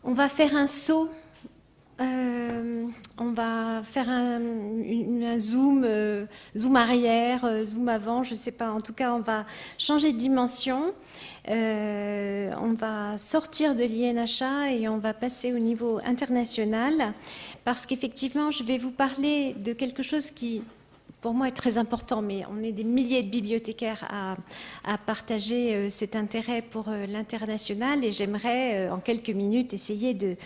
On va faire un saut. On va faire un zoom, zoom arrière, zoom avant, je ne sais pas. En tout cas, on va changer de dimension. On va sortir de l'INHA et on va passer au niveau international parce qu'effectivement, je vais vous parler de quelque chose qui, pour moi, est très important, mais on est des milliers de bibliothécaires à partager cet intérêt pour l'international et j'aimerais, en quelques minutes, essayer de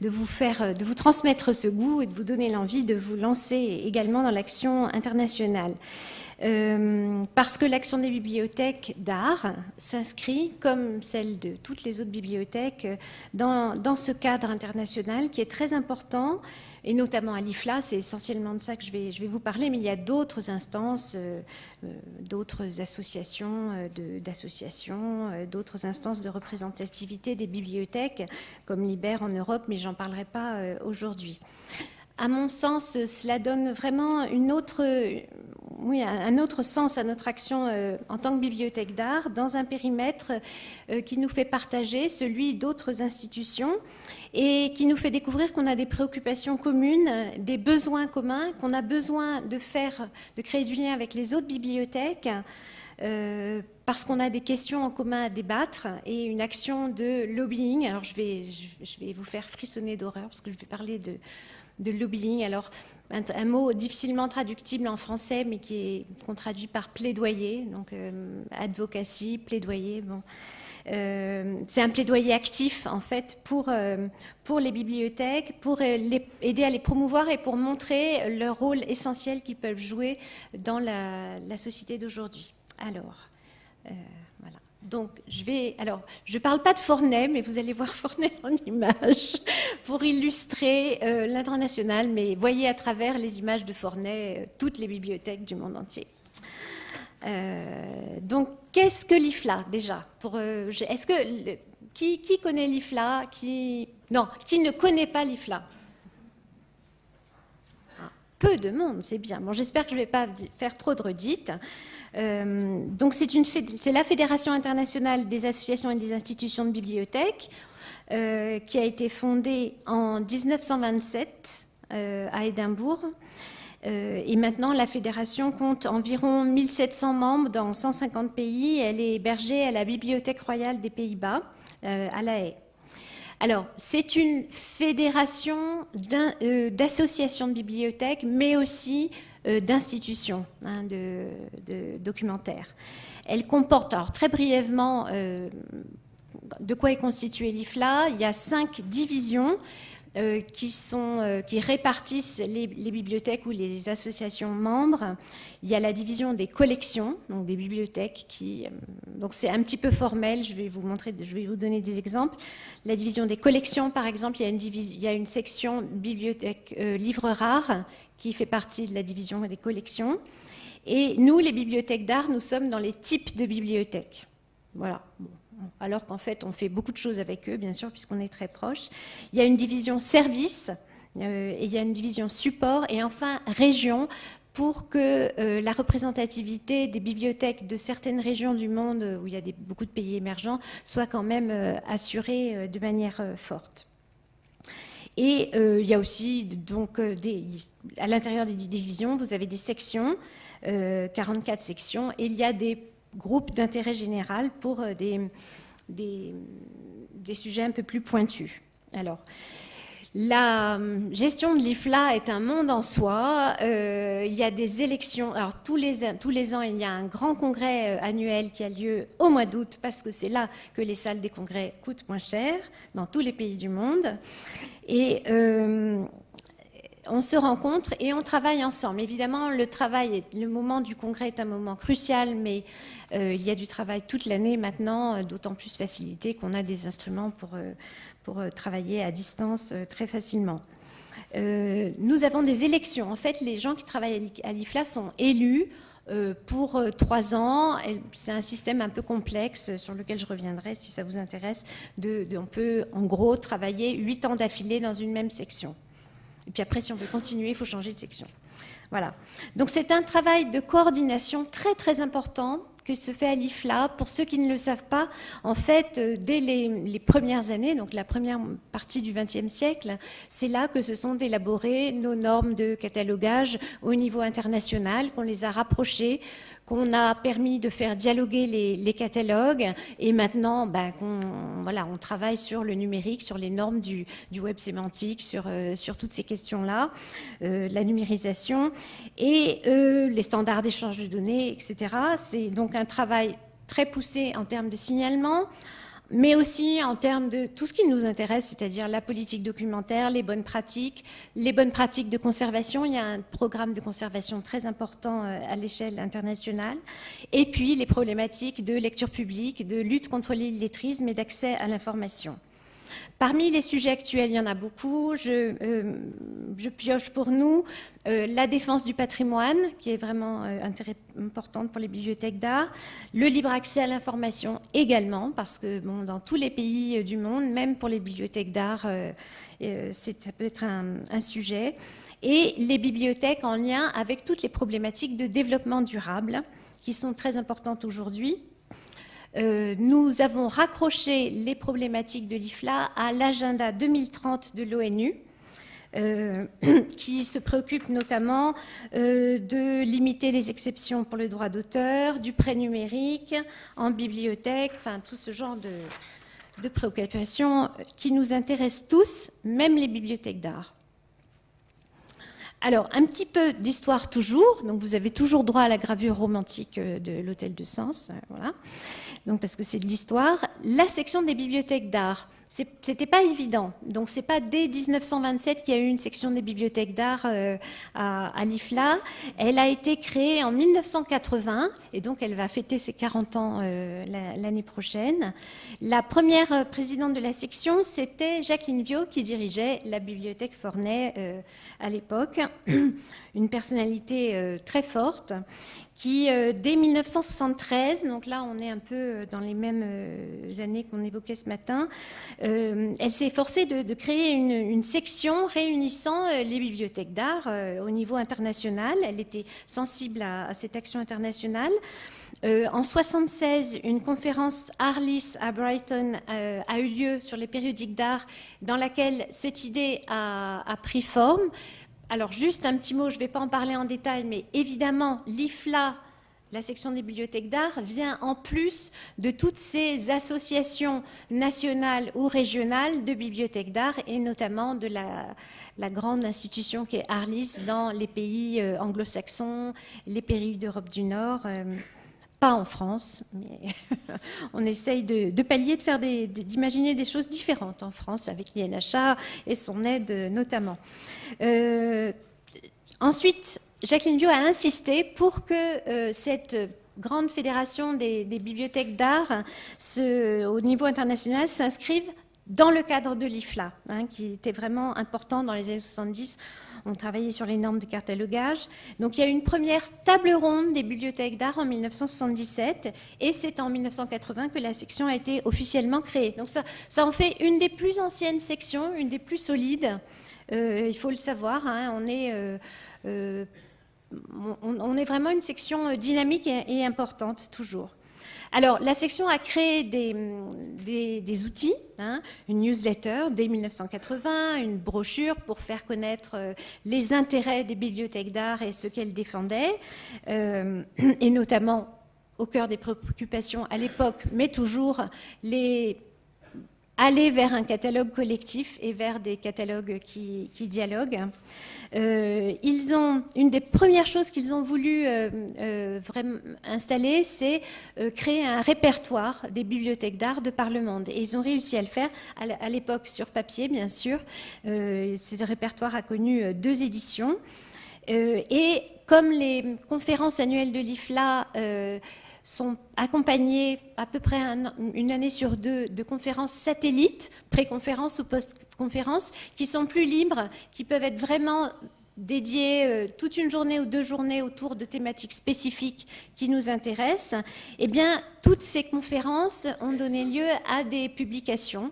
vous transmettre ce goût et de vous donner l'envie de vous lancer également dans l'action internationale. Parce que l'action des bibliothèques d'art s'inscrit, comme celle de toutes les autres bibliothèques, dans ce cadre international qui est très important, et notamment à l'IFLA, c'est essentiellement de ça que je vais vous parler, mais il y a d'autres instances, d'autres associations d'autres instances de représentativité des bibliothèques, comme Liber en Europe, mais j'en parlerai pas aujourd'hui. À mon sens, cela donne vraiment un autre sens à notre action en tant que bibliothèque d'art, dans un périmètre qui nous fait partager celui d'autres institutions et qui nous fait découvrir qu'on a des préoccupations communes, des besoins communs, qu'on a besoin de créer du lien avec les autres bibliothèques, parce qu'on a des questions en commun à débattre et une action de lobbying. Alors je vais vous faire frissonner d'horreur parce que je vais parler de lobbying. Alors, un mot difficilement traductible en français, mais qu'on traduit par plaidoyer, donc advocacy, plaidoyer. Bon. C'est un plaidoyer actif, en fait, pour les bibliothèques, pour aider à les promouvoir et pour montrer leur rôle essentiel qu'ils peuvent jouer dans la société d'aujourd'hui. Alors, voilà. Donc, je parle pas de Forney, mais vous allez voir Forney en image pour illustrer l'international, mais voyez à travers les images de Forney toutes les bibliothèques du monde entier. Donc, qu'est-ce que l'IFLA déjà qui connaît l'IFLA qui ne connaît pas l'IFLA? Peu de monde, c'est bien. Bon, j'espère que je ne vais pas faire trop de redites. Donc, c'est la Fédération internationale des associations et des institutions de bibliothèques qui a été fondée en 1927 à Édimbourg. Et maintenant, la fédération compte environ 1700 membres dans 150 pays. Elle est hébergée à la Bibliothèque royale des Pays-Bas, à La Haye. Alors, c'est une fédération d'associations de bibliothèques, mais aussi d'institutions de documentaires. Elle comporte, alors très brièvement, de quoi est constitué l'IFLA. Il y a 5 divisions qui répartissent les bibliothèques ou les associations membres. Il y a la division des collections, donc des bibliothèques donc c'est un petit peu formel, je vais vous donner des exemples. La division des collections, par exemple, il y a une section bibliothèque livres rares qui fait partie de la division des collections. Et nous, les bibliothèques d'art, nous sommes dans les types de bibliothèques. Voilà. Bon. Alors qu'en fait, on fait beaucoup de choses avec eux, bien sûr, puisqu'on est très proches. Il y a une division service, et il y a une division support, et enfin région, pour que la représentativité des bibliothèques de certaines régions du monde, où il y a beaucoup de pays émergents, soit quand même assurée de manière forte. Et il y a aussi, donc, à l'intérieur des divisions, vous avez des sections, 44 sections, et il y a des groupes d'intérêt général pour des sujets un peu plus pointus. Alors, la gestion de l'IFLA est un monde en soi. Il y a des élections. Alors, tous les ans, il y a un grand congrès annuel qui a lieu au mois d'août, parce que c'est là que les salles des congrès coûtent moins cher, dans tous les pays du monde. Et on se rencontre et on travaille ensemble. Évidemment, le moment du congrès est un moment crucial, mais il y a du travail toute l'année maintenant, d'autant plus facilité qu'on a des instruments pour travailler à distance très facilement. Nous avons des élections. En fait, les gens qui travaillent à l'IFLA sont élus pour 3 ans. C'est un système un peu complexe sur lequel je reviendrai si ça vous intéresse. On peut en gros travailler 8 ans d'affilée dans une même section. Et puis après, si on veut continuer, il faut changer de section. Voilà. Donc c'est un travail de coordination très très important que se fait à l'IFLA. Pour ceux qui ne le savent pas, en fait, dès les premières années, donc la première partie du XXe siècle, c'est là que se sont élaborées nos normes de catalogage au niveau international, qu'on les a rapprochées, qu'on a permis de faire dialoguer les catalogues, et maintenant on travaille sur le numérique, sur les normes du web sémantique, sur toutes ces questions-là, la numérisation et les standards d'échange de données, etc. C'est donc un travail très poussé en termes de signalement, mais aussi en termes de tout ce qui nous intéresse, c'est-à-dire la politique documentaire, les bonnes pratiques de conservation. Il y a un programme de conservation très important à l'échelle internationale. Et puis les problématiques de lecture publique, de lutte contre l'illettrisme et d'accès à l'information. Parmi les sujets actuels, il y en a beaucoup. Je pioche pour nous la défense du patrimoine, qui est vraiment importante pour les bibliothèques d'art, le libre accès à l'information également, parce que dans tous les pays du monde, même pour les bibliothèques d'art, ça peut être un sujet, et les bibliothèques en lien avec toutes les problématiques de développement durable, qui sont très importantes aujourd'hui. Nous avons raccroché les problématiques de l'IFLA à l'agenda 2030 de l'ONU, qui se préoccupe notamment de limiter les exceptions pour le droit d'auteur, du prêt numérique en bibliothèque, enfin tout ce genre de préoccupations qui nous intéressent tous, même les bibliothèques d'art. Alors, un petit peu d'histoire toujours. Donc, vous avez toujours droit à la gravure romantique de l'Hôtel de Sens, voilà. Donc, parce que c'est de l'histoire. La section des bibliothèques d'art, c'était pas évident. Donc, c'est pas dès 1927 qu'il y a eu une section des bibliothèques d'art à l'IFLA. Elle a été créée en 1980 et donc elle va fêter ses 40 ans l'année prochaine. La première présidente de la section, c'était Jacqueline Viau, qui dirigeait la bibliothèque Forney à l'époque. Une personnalité très forte qui, dès 1973, donc là on est un peu dans les mêmes années qu'on évoquait ce matin, elle s'est efforcée de créer une section réunissant les bibliothèques d'art au niveau international. Elle était sensible à cette action internationale. En 1976, une conférence Arlis à Brighton a eu lieu sur les périodiques d'art, dans laquelle cette idée a pris forme. Alors, juste un petit mot, je ne vais pas en parler en détail, mais évidemment, l'IFLA, la section des bibliothèques d'art, vient en plus de toutes ces associations nationales ou régionales de bibliothèques d'art, et notamment de la grande institution qui est Arlis dans les pays anglo-saxons, les pays d'Europe du Nord. Pas en France, mais on essaye de pallier, d'imaginer des choses différentes en France avec l'INHA et son aide notamment. Ensuite, Jacqueline Viau a insisté pour que cette grande fédération des bibliothèques d'art au niveau international s'inscrive dans le cadre de l'IFLA, qui était vraiment important dans les années 70. On travaillait sur les normes de catalogage. Donc il y a eu une première table ronde des bibliothèques d'art en 1977 et c'est en 1980 que la section a été officiellement créée. Donc ça en fait une des plus anciennes sections, une des plus solides. Il faut le savoir, on est vraiment une section dynamique et importante toujours. Alors, la section a créé des outils, une newsletter dès 1980, une brochure pour faire connaître les intérêts des bibliothèques d'art et ce qu'elles défendaient, et notamment au cœur des préoccupations à l'époque, mais toujours aller vers un catalogue collectif et vers des catalogues qui dialoguent. Une des premières choses qu'ils ont voulu vraiment installer, c'est créer un répertoire des bibliothèques d'art de par le monde. Et ils ont réussi à le faire, à l'époque sur papier, bien sûr. Ce répertoire a connu 2 éditions. Et comme les conférences annuelles de l'IFLA sont accompagnées à peu près une année sur 2 de conférences satellites, pré-conférences ou post-conférences, qui sont plus libres, qui peuvent être vraiment dédiées toute une journée ou 2 journées autour de thématiques spécifiques qui nous intéressent. Eh bien, toutes ces conférences ont donné lieu à des publications.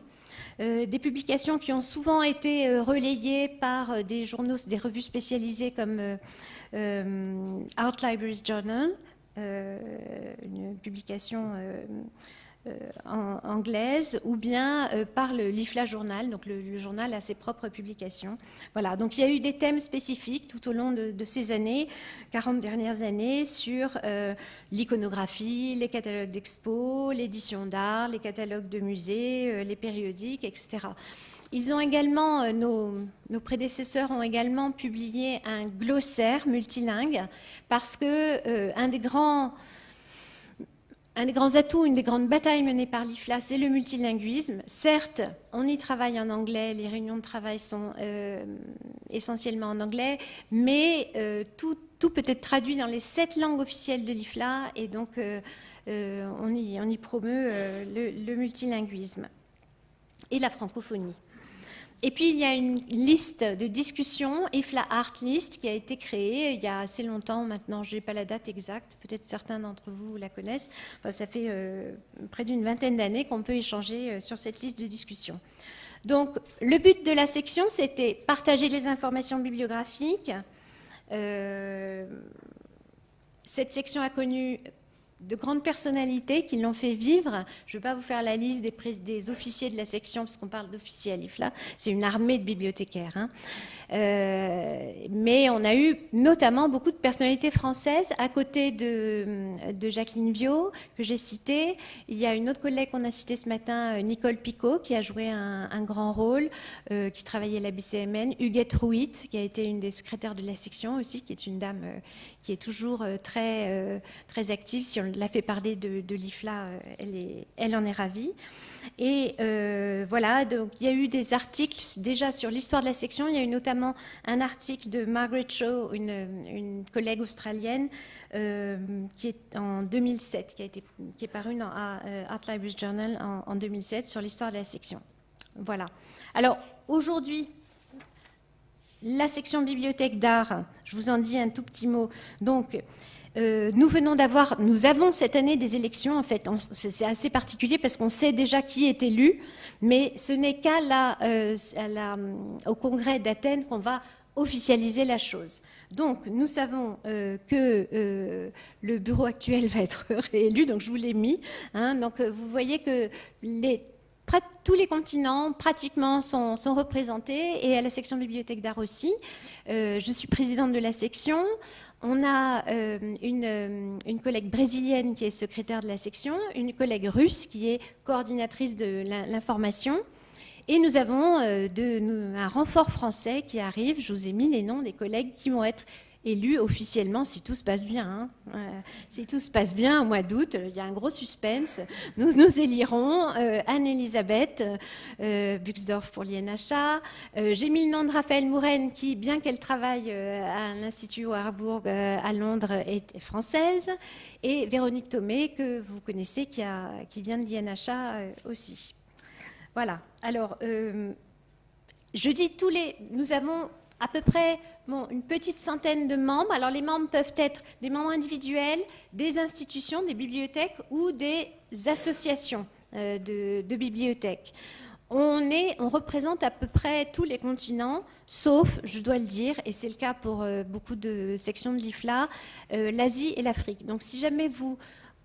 Des publications qui ont souvent été relayées par des journaux, des revues spécialisées comme Art Libraries Journal, une publication anglaise, ou bien par le l'IFLA Journal. Donc le journal a ses propres publications. Voilà, donc il y a eu des thèmes spécifiques tout au long de ces années, 40 dernières années, sur l'iconographie, les catalogues d'expos, l'édition d'art, les catalogues de musées, les périodiques, etc. Ils ont également, nos prédécesseurs ont également publié un glossaire multilingue, parce que un des grands atouts, une des grandes batailles menées par l'IFLA, c'est le multilinguisme. Certes, on y travaille en anglais, les réunions de travail sont essentiellement en anglais, mais tout peut être traduit dans les 7 langues officielles de l'IFLA, et donc on y promeut le multilinguisme et la francophonie. Et puis, il y a une liste de discussions, IFLA Art List, qui a été créée il y a assez longtemps maintenant. Je n'ai pas la date exacte, peut-être certains d'entre vous la connaissent. Enfin, ça fait près d'une vingtaine d'années qu'on peut échanger sur cette liste de discussions. Donc, le but de la section, c'était partager les informations bibliographiques. Cette section a connu de grandes personnalités qui l'ont fait vivre. Je ne vais pas vous faire la liste des officiers de la section, parce qu'on parle d'officiers à l'IFLA, c'est une armée de bibliothécaires. Hein. Mais on a eu notamment beaucoup de personnalités françaises, à côté de Jacqueline Viau, que j'ai citée. Il y a une autre collègue qu'on a citée ce matin, Nicole Picot, qui a joué un grand rôle, qui travaillait à la BCMN. Huguette Rouit, qui a été une des secrétaires de la section aussi, qui est une dame qui est toujours très active. Si on l'a fait parler de l'IFLA, elle en est ravie. Et voilà, donc il y a eu des articles déjà sur l'histoire de la section. Il y a eu notamment un article de Margaret Shaw, une collègue australienne, qui est en 2007, qui est paru dans Art Libraries Journal en 2007 sur l'histoire de la section. Voilà. Alors aujourd'hui, la section bibliothèque d'art, je vous en dis un tout petit mot. Donc, nous avons cette année des élections, en fait. C'est assez particulier parce qu'on sait déjà qui est élu, mais ce n'est au congrès d'Athènes qu'on va officialiser la chose. Donc, nous savons que le bureau actuel va être réélu, donc je vous l'ai mis. Hein, donc, vous voyez que tous les continents pratiquement sont représentés, et à la section bibliothèque d'art aussi. Je suis présidente de la section. On a une collègue brésilienne qui est secrétaire de la section, une collègue russe qui est coordinatrice de l'information, et nous avons un renfort français qui arrive. Je vous ai mis les noms des collègues qui vont être élus officiellement, si tout se passe bien. Hein. Si tout se passe bien, au mois d'août, il y a un gros suspense. Nous élirons Anne-Elisabeth Buxdorf pour l'INHA. J'ai mis le nom de Raphaël Mouren, qui, bien qu'elle travaille à l'Institut Warburg à Londres, est française. Et Véronique Thomé, que vous connaissez, qui vient de l'INHA aussi. Voilà. Alors, je dis nous avons à peu près une petite centaine de membres. Alors les membres peuvent être des membres individuels, des institutions, des bibliothèques ou des associations de bibliothèques. On représente à peu près tous les continents, sauf, je dois le dire, et c'est le cas pour beaucoup de sections de l'IFLA, l'Asie et l'Afrique. Donc si jamais vous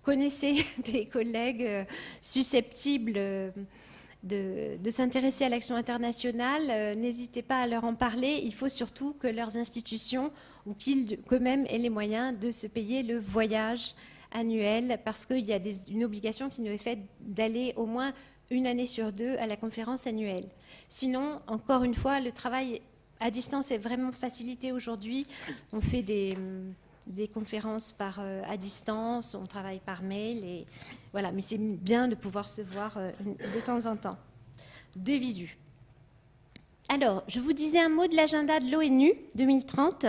connaissez des collègues susceptibles de s'intéresser à l'action internationale, n'hésitez pas à leur en parler. Il faut surtout que leurs institutions, ou qu'eux-mêmes aient les moyens de se payer le voyage annuel, parce qu'il y a une obligation qui nous est faite d'aller au moins une année sur 2 à la conférence annuelle. Sinon, encore une fois, le travail à distance est vraiment facilité aujourd'hui. On fait des conférences à distance, on travaille par mail, et voilà. Mais c'est bien de pouvoir se voir de temps en temps, de visu. Alors, je vous disais un mot de l'agenda de l'ONU 2030.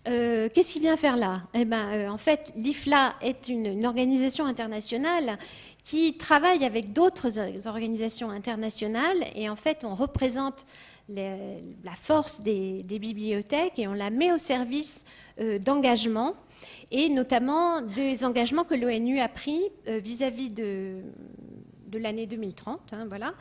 Qu'est-ce qu'il vient faire là ? En fait, l'IFLA est une organisation internationale qui travaille avec d'autres organisations internationales, et en fait, on représente la force des bibliothèques, et on la met au service d'engagements, et notamment des engagements que l'ONU a pris vis-à-vis de de l'année 2030. Voilà.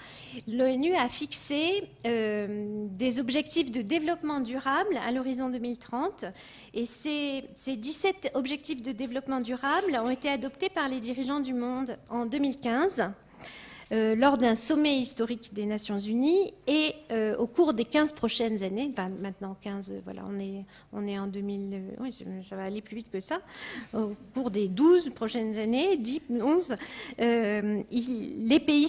L'ONU a fixé des objectifs de développement durable à l'horizon 2030. Et ces 17 objectifs de développement durable ont été adoptés par les dirigeants du monde en 2015. Lors d'un sommet historique des Nations Unies et au cours des 15 prochaines années, enfin maintenant 15, voilà, on est en 2000, oui, ça va aller plus vite que ça, au cours des 12 prochaines années, 10, 11, les pays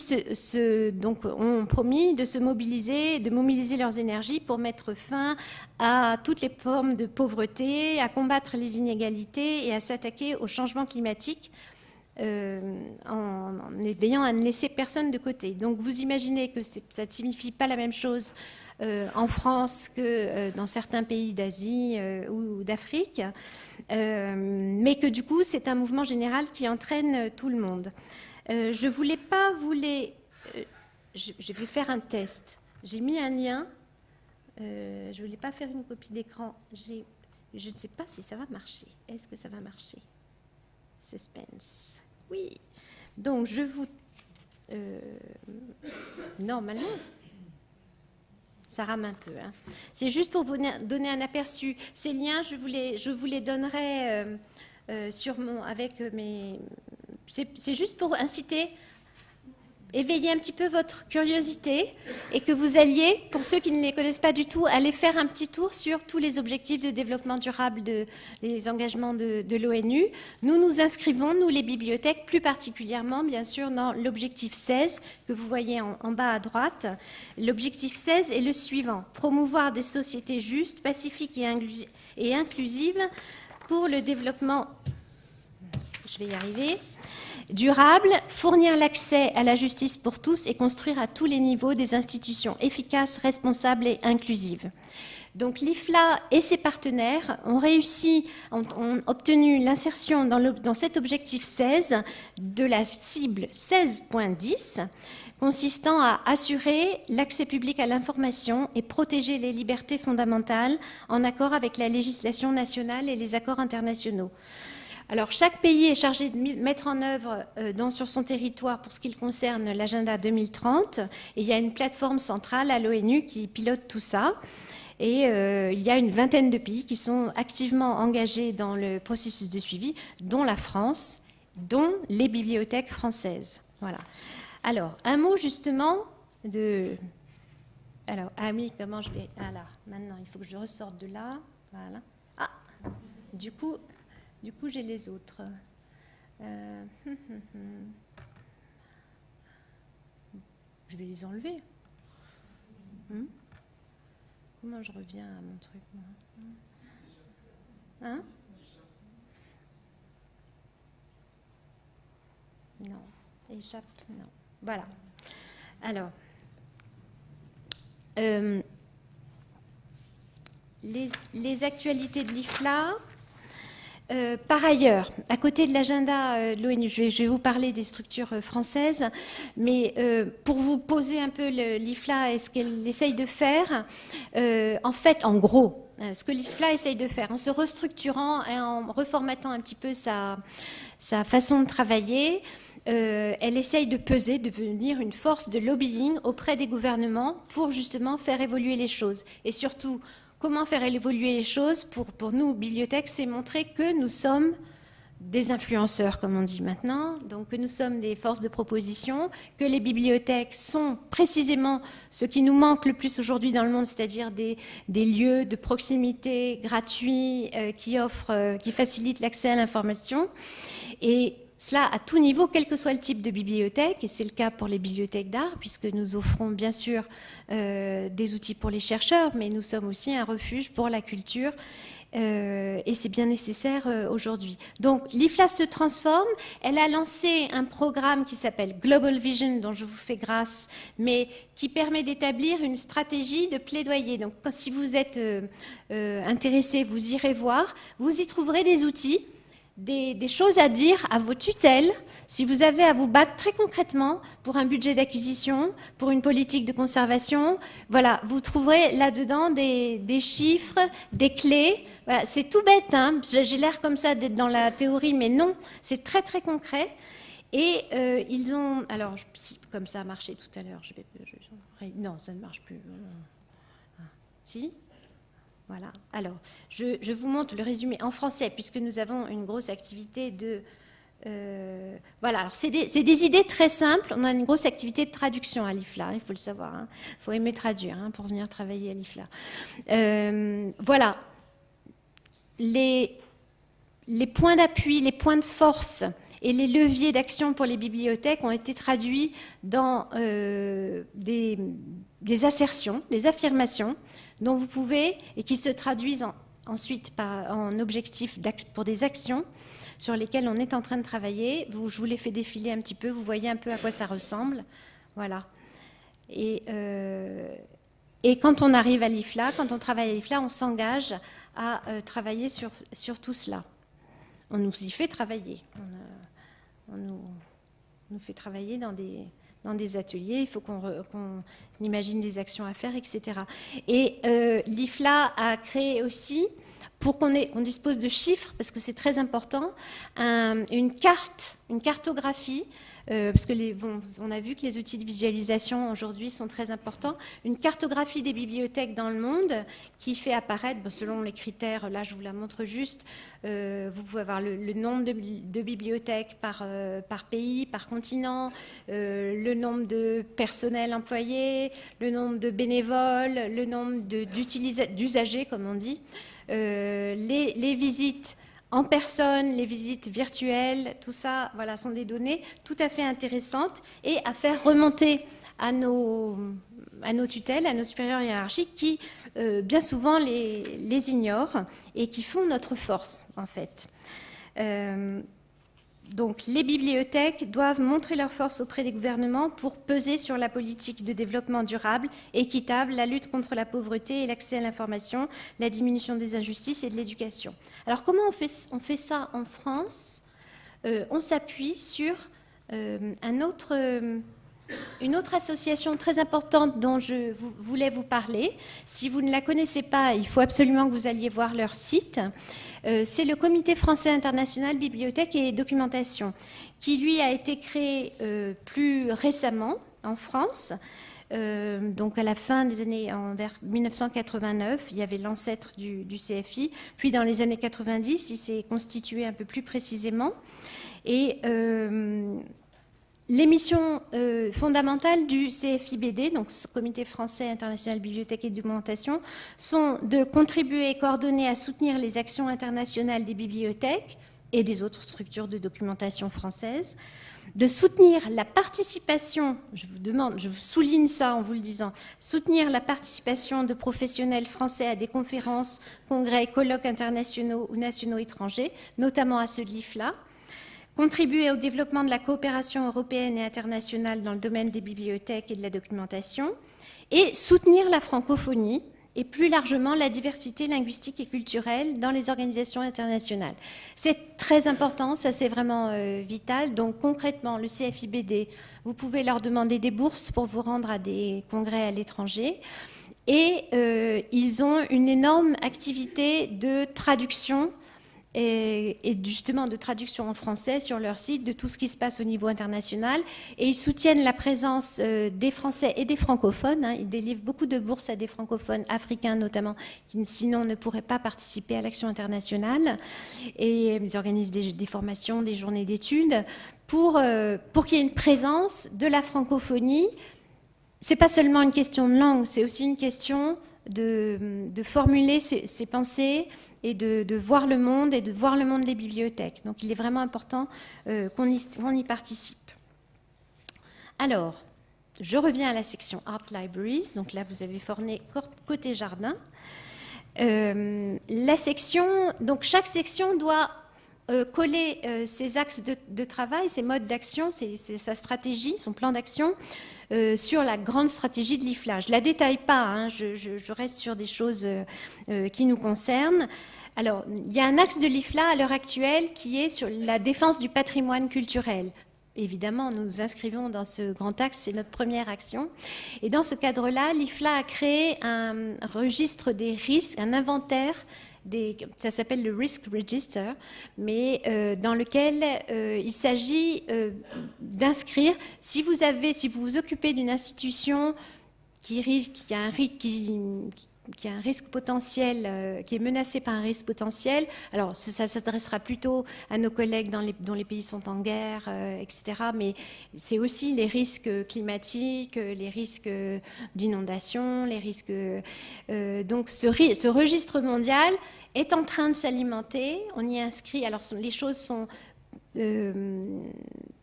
donc, ont promis de se mobiliser, de mobiliser leurs énergies pour mettre fin à toutes les formes de pauvreté, à combattre les inégalités et à s'attaquer au changement climatique, en veillant à ne laisser personne de côté. Donc vous imaginez que ça ne signifie pas la même chose en France que dans certains pays d'Asie ou d'Afrique, mais que du coup c'est un mouvement général qui entraîne tout le monde. Je voulais pas je vais faire un test. J'ai mis un lien. Je voulais pas faire une copie d'écran. Je ne sais pas si ça va marcher. Est-ce que ça va marcher? Suspense. Oui. Donc, je vous... normalement, ça rame un peu. Hein. C'est juste pour vous donner un aperçu. Ces liens, je vous les donnerai avec mes... C'est juste pour inciter... éveiller un petit peu votre curiosité et que vous alliez, pour ceux qui ne les connaissent pas du tout, aller faire un petit tour sur tous les objectifs de développement durable, les engagements de l'ONU. Nous nous inscrivons, nous les bibliothèques, plus particulièrement, bien sûr, dans l'objectif 16 que vous voyez en bas à droite. L'objectif 16 est le suivant: promouvoir des sociétés justes, pacifiques et inclusives pour le développement, je vais y arriver, durable, fournir l'accès à la justice pour tous et construire à tous les niveaux des institutions efficaces, responsables et inclusives. Donc l'IFLA et ses partenaires ont obtenu l'insertion dans cet objectif 16 de la cible 16.10, consistant à assurer l'accès public à l'information et protéger les libertés fondamentales en accord avec la législation nationale et les accords internationaux. Alors, chaque pays est chargé de mettre en œuvre sur son territoire, pour ce qui concerne l'agenda 2030, et il y a une plateforme centrale à l'ONU qui pilote tout ça. Et il y a une vingtaine de pays qui sont activement engagés dans le processus de suivi, dont la France, dont les bibliothèques françaises. Voilà. Alors, un mot justement de... Alors, ah oui, comment je vais... Alors, maintenant, il faut que je ressorte de là. Voilà. Ah, du coup, j'ai les autres. Je vais les enlever. Comment je reviens à mon truc, moi? Hein? Non. Échappe, non. Voilà. Alors, les actualités de l'IFLA. Par ailleurs, à côté de l'agenda de l'ONU, je vais vous parler des structures françaises, mais pour vous poser un peu l'IFLA et ce qu'elle essaye de faire, en fait, en gros, ce que l'IFLA essaye de faire, en se restructurant et en reformatant un petit peu sa façon de travailler, elle essaye de peser, de devenir une force de lobbying auprès des gouvernements pour justement faire évoluer les choses. Et surtout, comment faire évoluer les choses pour nous, bibliothèques, c'est montrer que nous sommes des influenceurs, comme on dit maintenant, donc que nous sommes des forces de proposition, que les bibliothèques sont précisément ce qui nous manque le plus aujourd'hui dans le monde, c'est-à-dire des lieux de proximité gratuits qui facilitent l'accès à l'information. Et cela à tout niveau, quel que soit le type de bibliothèque, et c'est le cas pour les bibliothèques d'art, puisque nous offrons bien sûr des outils pour les chercheurs, mais nous sommes aussi un refuge pour la culture, et c'est bien nécessaire aujourd'hui. Donc l'IFLA se transforme, elle a lancé un programme qui s'appelle Global Vision, dont je vous fais grâce, mais qui permet d'établir une stratégie de plaidoyer. Donc si vous êtes intéressé, vous irez voir, vous y trouverez des outils, des choses à dire à vos tutelles, si vous avez à vous battre très concrètement pour un budget d'acquisition, pour une politique de conservation. Voilà, vous trouverez là-dedans des chiffres, des clés. Voilà, c'est tout bête, hein. J'ai l'air comme ça d'être dans la théorie, mais non, c'est très très concret. Et ils ont... Alors, si, comme ça a marché tout à l'heure, non, ça ne marche plus. Si ? Voilà. Alors, je vous montre le résumé en français, puisque nous avons une grosse activité de... voilà, alors c'est des idées très simples. On a une grosse activité de traduction à l'IFLA, il faut le savoir. Il faut aimer traduire pour venir travailler à l'IFLA. Voilà. Les points d'appui, les points de force et les leviers d'action pour les bibliothèques ont été traduits dans des assertions, des affirmations dont vous pouvez, et qui se traduisent ensuite en objectifs pour des actions sur lesquelles on est en train de travailler. Je vous les fais défiler un petit peu, vous voyez un peu à quoi ça ressemble. Voilà. Et quand on arrive à l'IFLA, quand on travaille à l'IFLA, on s'engage à travailler sur tout cela. On nous y fait travailler. On nous fait travailler dans des ateliers, il faut qu'on imagine des actions à faire, etc. Et l'IFLA a créé aussi, pour qu'on dispose de chiffres, parce que c'est très important, une cartographie, parce que on a vu que les outils de visualisation aujourd'hui sont très importants, une cartographie des bibliothèques dans le monde qui fait apparaître, selon les critères, là je vous la montre juste, vous pouvez avoir le nombre de bibliothèques par pays, par continent, le nombre de personnels employés, le nombre de bénévoles, le nombre d'usagers, comme on dit, les visites en personne, les visites virtuelles, tout ça, voilà, sont des données tout à fait intéressantes et à faire remonter à nos tutelles, à nos supérieurs hiérarchiques qui, bien souvent, les ignorent et qui font notre force, en fait. Donc, les bibliothèques doivent montrer leur force auprès des gouvernements pour peser sur la politique de développement durable, équitable, la lutte contre la pauvreté et l'accès à l'information, la diminution des injustices et de l'éducation. Alors, comment on fait ça en France ? On s'appuie sur une autre association très importante dont je voulais vous parler. Si vous ne la connaissez pas, il faut absolument que vous alliez voir leur site. C'est le Comité français international bibliothèque et documentation, qui lui a été créé plus récemment en France. Donc à la fin des années, vers 1989, il y avait l'ancêtre du CFI. Puis dans les années 90, il s'est constitué un peu plus précisément. Et les missions fondamentales du CFIBD, donc ce Comité français international bibliothèque et documentation, sont de contribuer et coordonner à soutenir les actions internationales des bibliothèques et des autres structures de documentation françaises, de soutenir la participation, je vous souligne ça en vous le disant, soutenir la participation de professionnels français à des conférences, congrès, colloques internationaux ou nationaux étrangers, notamment à ceux de l'IFLA, contribuer au développement de la coopération européenne et internationale dans le domaine des bibliothèques et de la documentation, et soutenir la francophonie et plus largement la diversité linguistique et culturelle dans les organisations internationales. C'est très important, ça c'est vraiment vital. Donc concrètement, le CFIBD, vous pouvez leur demander des bourses pour vous rendre à des congrès à l'étranger. Et ils ont une énorme activité de traduction et justement de traduction en français sur leur site de tout ce qui se passe au niveau international. Et ils soutiennent la présence des Français et des francophones. Ils délivrent beaucoup de bourses à des francophones africains notamment, qui sinon ne pourraient pas participer à l'action internationale. Et ils organisent des formations, des journées d'études pour qu'il y ait une présence de la francophonie. C'est pas seulement une question de langue, c'est aussi une question de formuler ses pensées et de voir le monde et de voir le monde des bibliothèques. Donc il est vraiment important qu'on y participe. Alors, je reviens à la section Art Libraries. Donc là, vous avez formé côté jardin. La section, donc chaque section doit coller ses axes de travail, ses modes d'action, sa stratégie, son plan d'action sur la grande stratégie de l'IFLA. Je ne la détaille pas, je reste sur des choses qui nous concernent. Alors, il y a un axe de l'IFLA à l'heure actuelle qui est sur la défense du patrimoine culturel. Évidemment, nous nous inscrivons dans ce grand axe, c'est notre première action. Et dans ce cadre-là, l'IFLA a créé un registre des risques, un inventaire ça s'appelle le Risk Register, mais dans lequel il s'agit d'inscrire, si vous vous occupez d'une institution qui a un risque potentiel, qui est menacé par un risque potentiel. Alors, ça s'adressera plutôt à nos collègues dont les pays sont en guerre, etc. Mais c'est aussi les risques climatiques, les risques d'inondation, les risques... donc, ce registre mondial est en train de s'alimenter. On y inscrit... Alors, les choses sont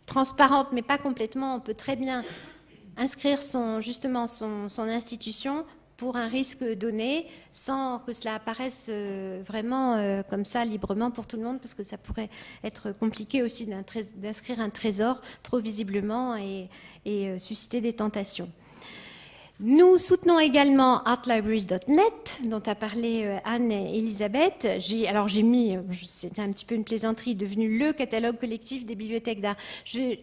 transparentes, mais pas complètement. On peut très bien inscrire son institution pour un risque donné, sans que cela apparaisse vraiment comme ça, librement pour tout le monde, parce que ça pourrait être compliqué aussi d'inscrire un trésor trop visiblement et susciter des tentations. Nous soutenons également artlibraries.net, dont a parlé Anne et Elisabeth. Alors j'ai mis, c'était un petit peu une plaisanterie, devenu le catalogue collectif des bibliothèques d'art.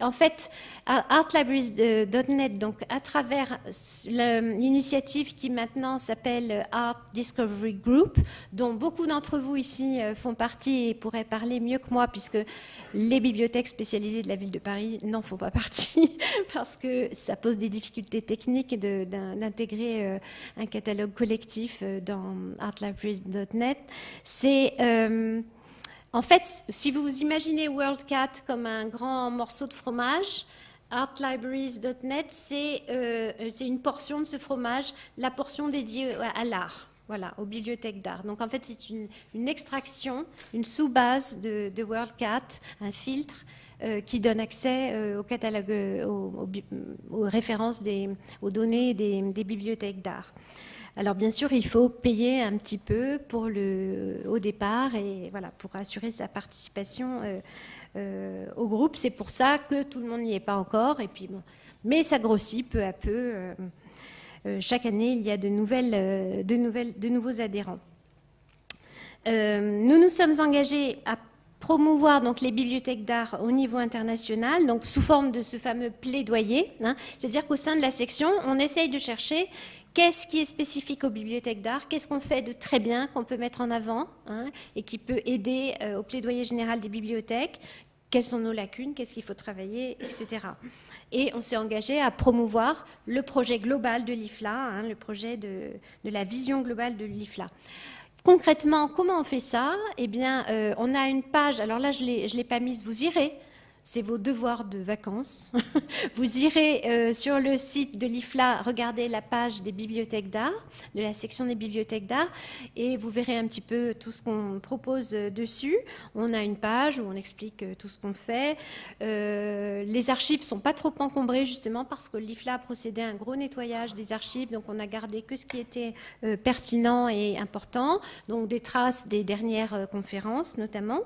En fait, artlibraries.net, donc à travers l'initiative qui maintenant s'appelle Art Discovery Group, dont beaucoup d'entre vous ici font partie et pourraient parler mieux que moi, puisque les bibliothèques spécialisées de la ville de Paris n'en font pas partie, parce que ça pose des difficultés techniques d'intégrer un catalogue collectif dans artlibraries.net. C'est en fait, si vous vous imaginez WorldCat comme un grand morceau de fromage, artlibraries.net, c'est une portion de ce fromage, la portion dédiée à l'art. Voilà, aux bibliothèques d'art. Donc en fait, c'est une extraction, une sous-base de WorldCat, un filtre qui donne accès au catalogue, aux références, aux données des bibliothèques d'art. Alors bien sûr, il faut payer un petit peu au départ et voilà, pour assurer sa participation au groupe. C'est pour ça que tout le monde n'y est pas encore. Et puis bon, mais ça grossit peu à peu. Chaque année, il y a de nouveaux adhérents. Nous nous sommes engagés à promouvoir donc les bibliothèques d'art au niveau international, donc sous forme de ce fameux plaidoyer, hein, c'est-à-dire qu'au sein de la section, on essaye de chercher qu'est-ce qui est spécifique aux bibliothèques d'art, qu'est-ce qu'on fait de très bien, qu'on peut mettre en avant, hein, et qui peut aider au plaidoyer général des bibliothèques, quelles sont nos lacunes, qu'est-ce qu'il faut travailler, etc. Et on s'est engagé à promouvoir le projet global de l'IFLA, hein, le projet de la vision globale de l'IFLA. Concrètement, comment on fait ça? Eh bien, on a une page, alors là, je ne l'ai pas mise, vous irez, c'est vos devoirs de vacances. Vous irez sur le site de l'IFLA, regardez la page des bibliothèques d'art, de la section des bibliothèques d'art, et vous verrez un petit peu tout ce qu'on propose dessus. On a une page où on explique tout ce qu'on fait. Les archives ne sont pas trop encombrées, justement, parce que l'IFLA a procédé à un gros nettoyage des archives, donc on a gardé que ce qui était pertinent et important, donc des traces des dernières conférences, notamment.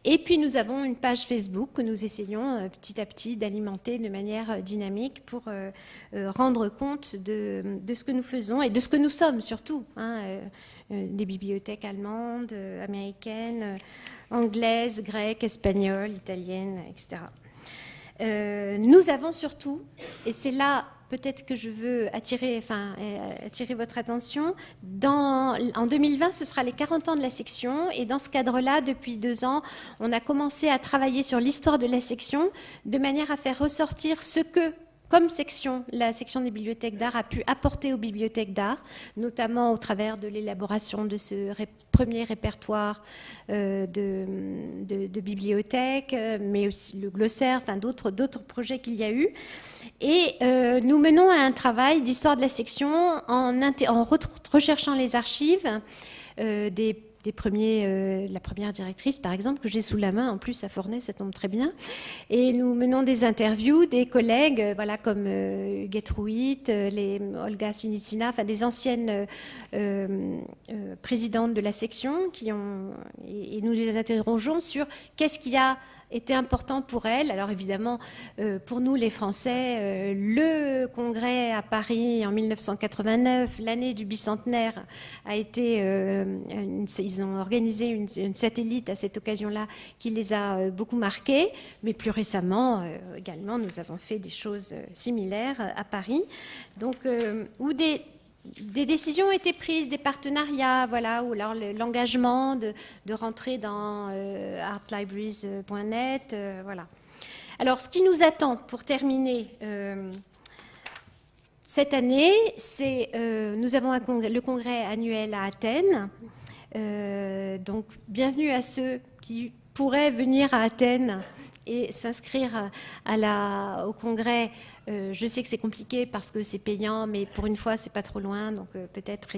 Et puis nous avons une page Facebook que nous essayons petit à petit d'alimenter de manière dynamique pour rendre compte de ce que nous faisons et de ce que nous sommes surtout, hein, des bibliothèques allemandes, américaines, anglaises, grecques, espagnoles, italiennes, etc. Nous avons surtout, et c'est là peut-être que je veux attirer votre attention. En 2020, ce sera les 40 ans de la section. Et dans ce cadre-là, depuis 2 ans, on a commencé à travailler sur l'histoire de la section de manière à faire ressortir ce que, comme section, la section des bibliothèques d'art a pu apporter aux bibliothèques d'art, notamment au travers de l'élaboration de ce premier répertoire de bibliothèques, mais aussi le glossaire, enfin d'autres projets qu'il y a eu. Et nous menons un travail d'histoire de la section en recherchant les archives la première directrice, par exemple, que j'ai sous la main, en plus à Fornay, ça tombe très bien. Et nous menons des interviews des collègues, voilà, comme Huguette Rouit, Olga Sinicina, enfin des anciennes présidentes de la section, et nous les interrogeons sur qu'est-ce qui a été important pour elles. Alors évidemment, pour nous les Français, le congrès à Paris en 1989, l'année du bicentenaire, a été, ils ont organisé une satellite à cette occasion-là qui les a beaucoup marqués, mais plus récemment également, nous avons fait des choses similaires à Paris, donc, où des des décisions ont été prises, des partenariats, voilà, ou alors l'engagement de rentrer dans artlibraries.net, voilà. Alors, ce qui nous attend pour terminer cette année, c'est nous avons le congrès annuel à Athènes. Donc, bienvenue à ceux qui pourraient venir à Athènes et s'inscrire au congrès. Je sais que c'est compliqué parce que c'est payant, mais pour une fois, c'est pas trop loin, donc peut-être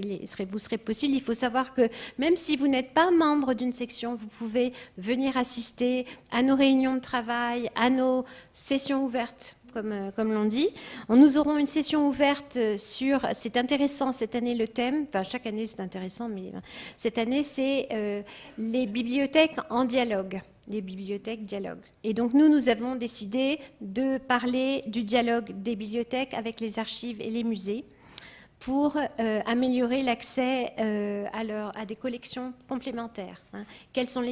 vous serez possible. Il faut savoir que même si vous n'êtes pas membre d'une section, vous pouvez venir assister à nos réunions de travail, à nos sessions ouvertes, comme l'on dit. Nous aurons une session ouverte sur, c'est intéressant cette année le thème, enfin chaque année c'est intéressant, mais cette année c'est les bibliothèques en dialogue. Les bibliothèques dialogues. Et donc nous avons décidé de parler du dialogue des bibliothèques avec les archives et les musées pour améliorer l'accès à des collections complémentaires. Quelles sont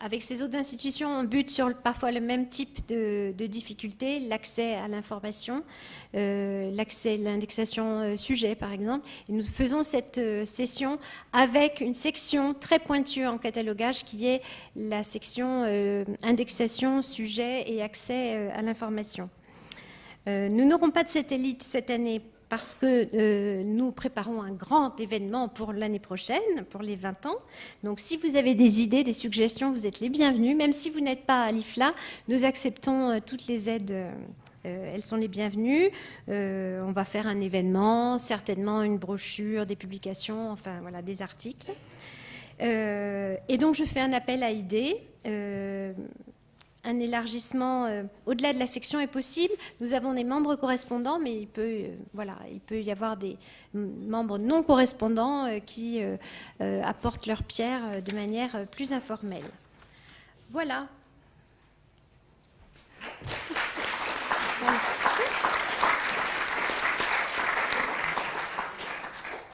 avec ces autres institutions, on bute sur parfois le même type de difficultés, l'accès à l'information, l'indexation sujet, par exemple. Et nous faisons cette session avec une section très pointue en catalogage qui est la section indexation, sujet et accès à l'information. Nous n'aurons pas de satellite cette année parce que nous préparons un grand événement pour l'année prochaine, pour les 20 ans. Donc si vous avez des idées, des suggestions, vous êtes les bienvenus. Même si vous n'êtes pas à l'IFLA, nous acceptons toutes les aides, elles sont les bienvenues. On va faire un événement, certainement une brochure, des publications, enfin voilà, des articles. Et donc je fais un appel à idées. Un élargissement au-delà de la section est possible. Nous avons des membres correspondants, mais il peut y avoir des membres non correspondants qui apportent leur pierre de manière plus informelle. Voilà.